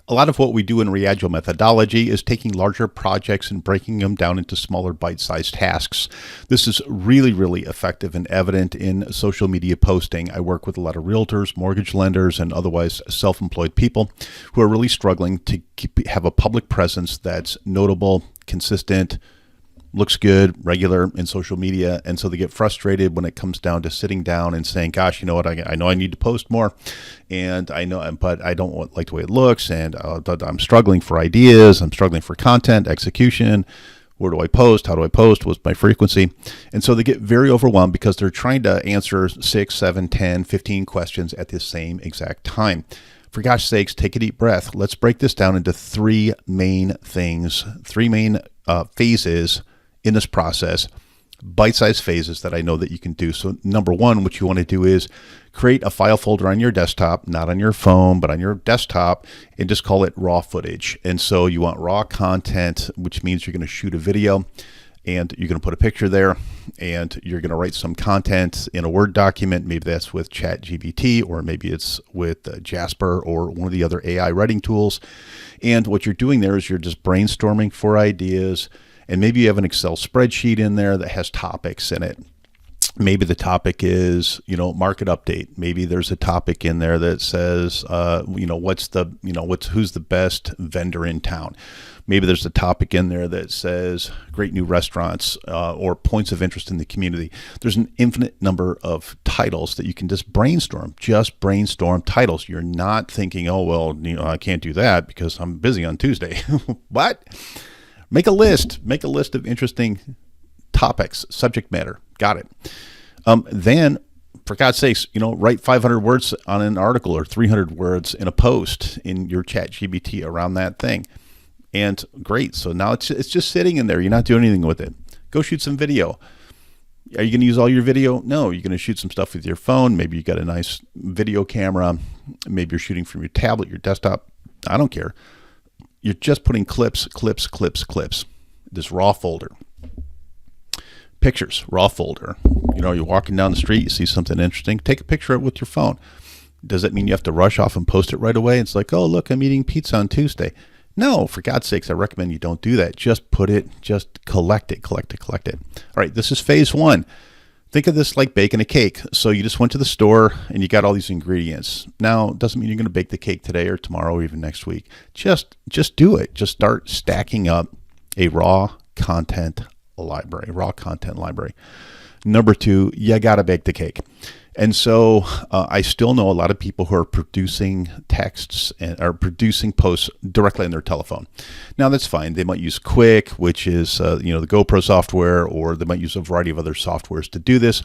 A lot of what we do in REagile methodology is taking larger projects and breaking them down into smaller bite-sized tasks. This is really, really effective and evident in social media posting. I work with a lot of realtors, mortgage lenders, and otherwise self-employed people who are really struggling to have a public presence that's notable, consistent, looks good, regular in social media. And so they get frustrated when it comes down to sitting down and saying, gosh, you know what, I know I need to post more, and I know, but I don't like the way it looks, and I'm struggling for ideas, I'm struggling for content, execution. Where do I post? How do I post? What's my frequency? And so they get very overwhelmed because they're trying to answer 6, 7, 10, 15 questions at the same exact time. For gosh sakes, take a deep breath. Let's break this down into three main things, three main phases in this process, bite-sized phases that I know that you can do. So number one, what you want to do is create a file folder on your desktop, not on your phone, but on your desktop, and just call it raw footage. And so you want raw content, which means you're going to shoot a video and you're going to put a picture there, and you're going to write some content in a Word document. Maybe that's with ChatGPT, or maybe it's with Jasper or one of the other AI writing tools. And what you're doing there is you're just brainstorming for ideas. And maybe you have an Excel spreadsheet in there that has topics in it. Maybe the topic is, market update. Maybe there's a topic in there that says, who's the best vendor in town. Maybe there's a topic in there that says great new restaurants or points of interest in the community. There's an infinite number of titles that you can just brainstorm. Just brainstorm titles. You're not thinking, oh, well, I can't do that because I'm busy on Tuesday. What? Make a list of interesting topics, subject matter. Got it. Then, for God's sakes, write 500 words on an article or 300 words in a post in your ChatGPT around that thing. And great. So now it's just sitting in there. You're not doing anything with it. Go shoot some video. Are you going to use all your video? No, you're going to shoot some stuff with your phone. Maybe you got a nice video camera. Maybe you're shooting from your tablet, your desktop. I don't care. You're just putting clips, this raw folder. Pictures, raw folder. You're walking down the street, you see something interesting, take a picture of it with your phone. Does that mean you have to rush off and post it right away? It's like, oh, look, I'm eating pizza on Tuesday. No, for God's sakes, I recommend you don't do that. Just collect it. All right, this is phase one. Think of this like baking a cake. So you just went to the store and you got all these ingredients. Now, it doesn't mean you're going to bake the cake today or tomorrow or even next week. Just do it. Just start stacking up a raw content library. Number two, you got to bake the cake. And so I still know a lot of people who are producing texts and are producing posts directly on their telephone. Now, that's fine. They might use Quick, which is the GoPro software, or they might use a variety of other softwares to do this.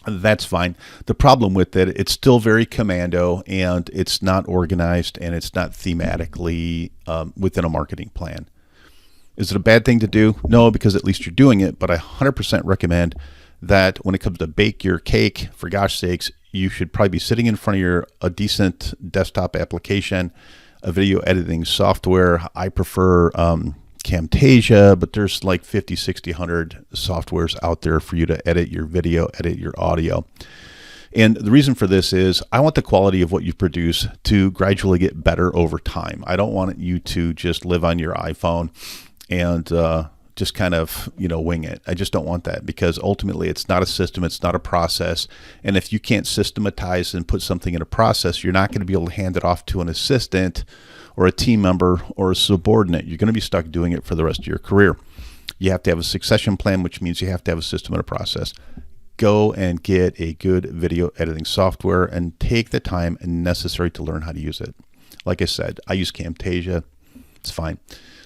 That's fine. The problem with it, it's still very commando, and it's not organized, and it's not thematically within a marketing plan. Is it a bad thing to do? No, because at least you're doing it, but I 100% recommend that when it comes to bake your cake, for gosh sakes, you should probably be sitting in front of a decent desktop application, a video editing software. I prefer Camtasia, but there's like 50, 60, 100 softwares out there for you to edit your video, edit your audio. And the reason for this is I want the quality of what you produce to gradually get better over time. I don't want you to just live on your iPhone and just kind of, wing it. I just don't want that, because ultimately it's not a system, it's not a process. And if you can't systematize and put something in a process, you're not going to be able to hand it off to an assistant or a team member or a subordinate. You're going to be stuck doing it for the rest of your career. You have to have a succession plan, which means you have to have a system and a process. Go and get a good video editing software and take the time necessary to learn how to use it. Like I said, I use Camtasia. It's fine.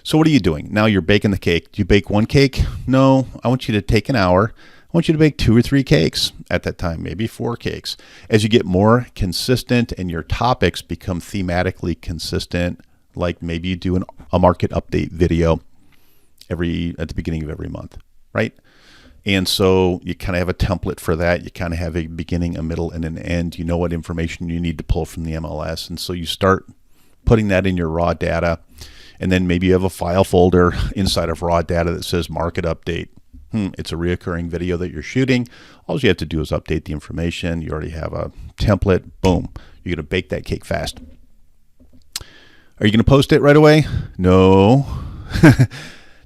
So what are you doing? Now you're baking the cake. Do you bake one cake? No, I want you to take an hour. I want you to bake 2 or 3 cakes at that time, maybe 4 cakes. As you get more consistent and your topics become thematically consistent, like maybe you do a market update video at the beginning of every month, right? And so you kind of have a template for that. You kind of have a beginning, a middle, and an end. You know what information you need to pull from the MLS. And so you start putting that in your raw data. And then maybe you have a file folder inside of raw data that says market update. It's a reoccurring video that you're shooting. All you have to do is update the information. You already have a template. Boom. You're going to bake that cake fast. Are you going to post it right away? No.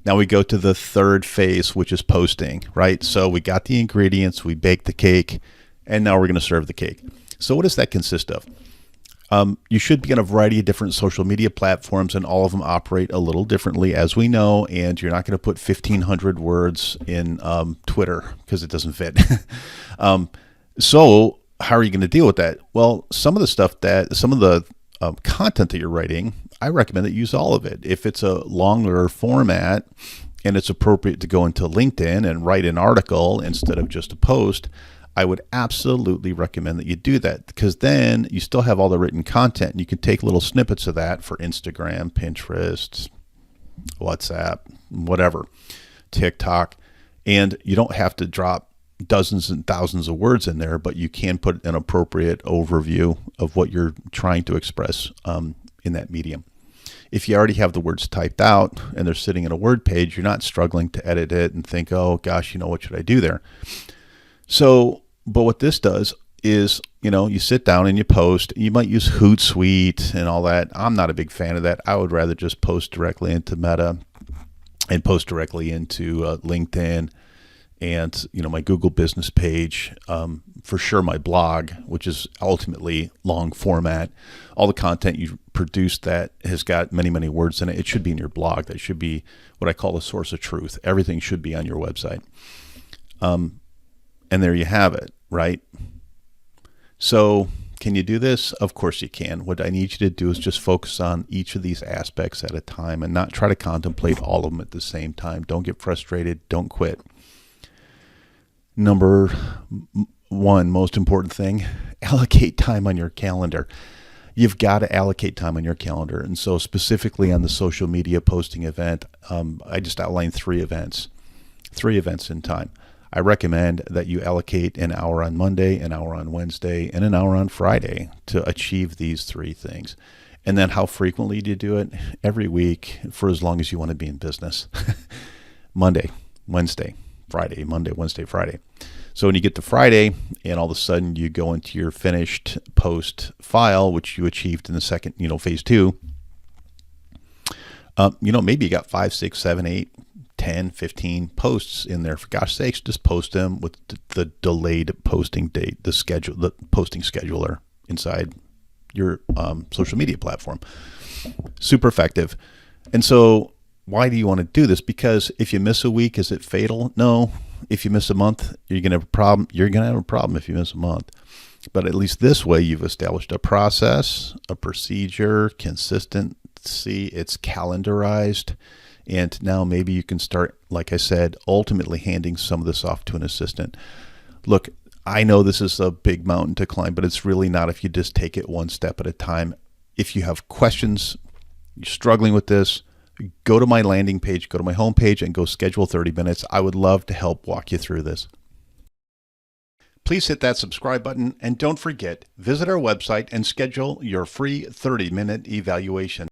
Now we go to the third phase, which is posting, right? So we got the ingredients, we baked the cake, and now we're going to serve the cake. So what does that consist of? You should be on a variety of different social media platforms, and all of them operate a little differently, as we know, and you're not going to put 1,500 words in Twitter because it doesn't fit. So how are you going to deal with that? Well, some of the content that you're writing, I recommend that you use all of it. If it's a longer format and it's appropriate to go into LinkedIn and write an article instead of just a post, I would absolutely recommend that you do that, because then you still have all the written content and you can take little snippets of that for Instagram, Pinterest, WhatsApp, whatever, TikTok, and you don't have to drop dozens and thousands of words in there, but you can put an appropriate overview of what you're trying to express in that medium. If you already have the words typed out and they're sitting in a Word page, you're not struggling to edit it and think, oh gosh, what should I do there? So, but what this does is, you sit down and you post. You might use Hootsuite and all that. I'm not a big fan of that. I would rather just post directly into Meta and post directly into LinkedIn and, my Google business page, for sure my blog, which is ultimately long format. All the content you produce that has got many, many words in it, it should be in your blog. That should be what I call the source of truth. Everything should be on your website. And there you have it, right? So can you do this? Of course you can. What I need you to do is just focus on each of these aspects at a time and not try to contemplate all of them at the same time. Don't get frustrated. Don't quit. Number one, most important thing, allocate time on your calendar. You've got to allocate time on your calendar. And so specifically on the social media posting event, I just outlined 3 events in time. I recommend that you allocate an hour on Monday, an hour on Wednesday, and an hour on Friday to achieve these 3 things. And then how frequently do you do it? Every week for as long as you want to be in business. Monday, Wednesday, Friday, Monday, Wednesday, Friday. So when you get to Friday and all of a sudden you go into your finished post file, which you achieved in the second, phase 2, maybe you got 5, 6, 7, 8, 10, 15 posts in there. For gosh sakes, just post them with the delayed posting date, the posting scheduler inside your social media platform. Super effective. And so why do you want to do this? Because if you miss a week, is it fatal? No. If you miss a month, you're going to have a problem. You're going to have a problem if you miss a month. But at least this way, you've established a process, a procedure, consistency. It's calendarized. And now maybe you can start, like I said, ultimately handing some of this off to an assistant. Look, I know this is a big mountain to climb, but it's really not if you just take it one step at a time. If you have questions, you're struggling with this, go to my landing page, go to my homepage, and go schedule 30 minutes. I would love to help walk you through this. Please hit that subscribe button, and don't forget, visit our website and schedule your free 30-minute evaluation.